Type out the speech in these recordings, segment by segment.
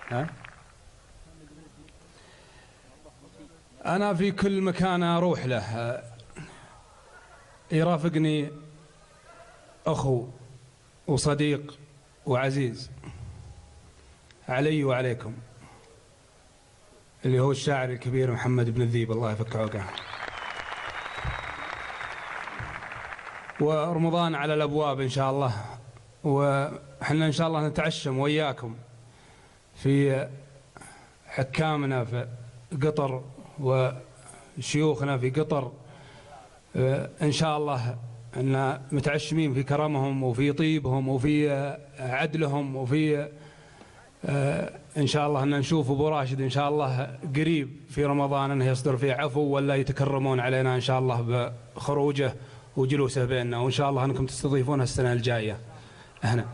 ها؟ أنا في كل مكان أروح له يرافقني أخو وصديق وعزيز علي وعليكم، اللي هو الشاعر الكبير محمد بن الذيب، الله يفك عقله. ورمضان على الأبواب إن شاء الله، وحنا إن شاء الله نتعشم وياكم في حكامنا في قطر وشيوخنا في قطر، إن شاء الله أن متعشمين في كرمهم وفي طيبهم وفي عدلهم، وفي إن شاء الله أن نشوف أبو راشد إن شاء الله قريب في رمضان أنه يصدر فيه عفو، ولا يتكرمون علينا إن شاء الله بخروجه وجلوسه بيننا، وإن شاء الله أنكم تستضيفونها السنة الجاية هنا.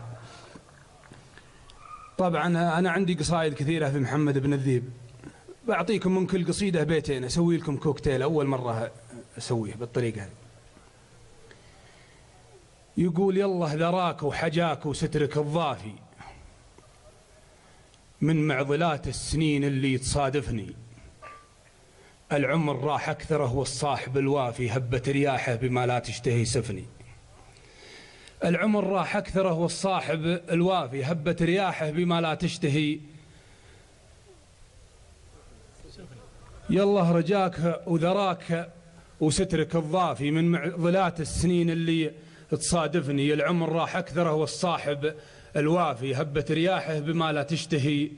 طبعا أنا عندي قصائد كثيرة في محمد بن الذيب، بعطيكم من كل قصيدة بيتين، أسوي لكم كوكتيل أول مرة أسويه بالطريقة هذه. يقول: يلا ذراك وحجاك وسترك الضافي من معضلات السنين اللي تصادفني، العمر راح أكثره والصاحب الوافي هبت رياحه بما لا تشتهي سفني. العمر راح أكثره والصاحب الوافي هبت رياحه بما لا تشتهي. يلا رجاك وذراك وسترك الضافي من معضلات السنين اللي تصادفني، العمر راح أكثره والصاحب الوافي هبت رياحه بما لا تشتهي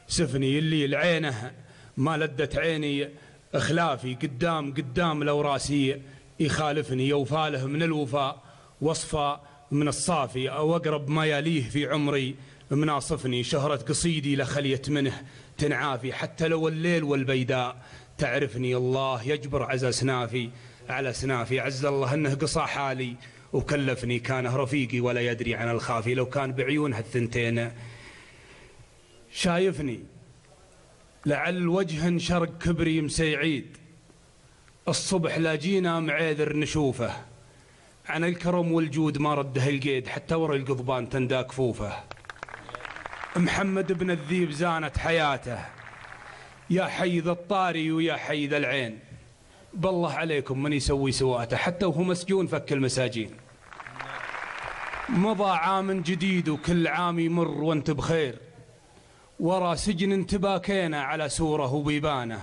سفني. اللي العينه ما لدت عيني اخلافي، قدام لو راسي يخالفني، يوفاله من الوفاء وصفى من الصافي، او اقرب ما يليه في عمري مناصفني. شهرة قصيدي لخليت منه تنعافي، حتى لو الليل والبيداء تعرفني. الله يجبر عز سنافي على سنافي، عز الله انه قصى حالي وكلفني، كانه رفيقي ولا يدري عن الخافي. لو كان بعيونها الثنتين شايفني، لعل وجه شرق كبري مسيعيد، الصبح لا جينا معيذر نشوفه، عن الكرم والجود ما رده القيد، حتى ورا القضبان تندى كفوفه. محمد بن الذيب زانت حياته، يا حيذ الطاري ويا حيذ العين، بالله عليكم من يسوي سواته، حتى وهو مسجون فك المساجين. مضى عام جديد وكل عام يمر وانت بخير، ورا سجن تباكينا على سوره وبيبانه.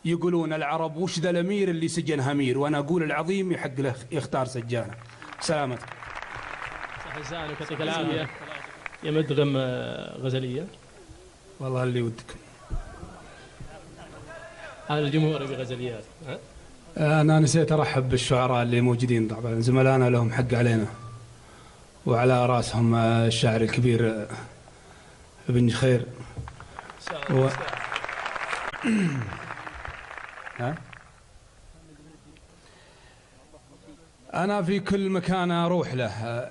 يقولون العرب وش ذا الامير اللي سجن امير، وانا اقول العظيم يحق له يختار سجانه. سلامتك. صح لسانك يعطيك العافيه. يا مدغم غزليه. والله اللي ودكم. هذا الجمهور بغزليات. انا نسيت ارحب بالشعراء اللي موجودين، طبعا زملائنا لهم حق علينا، وعلى راسهم الشاعر الكبير ابن خير أنا في كل مكان أروح له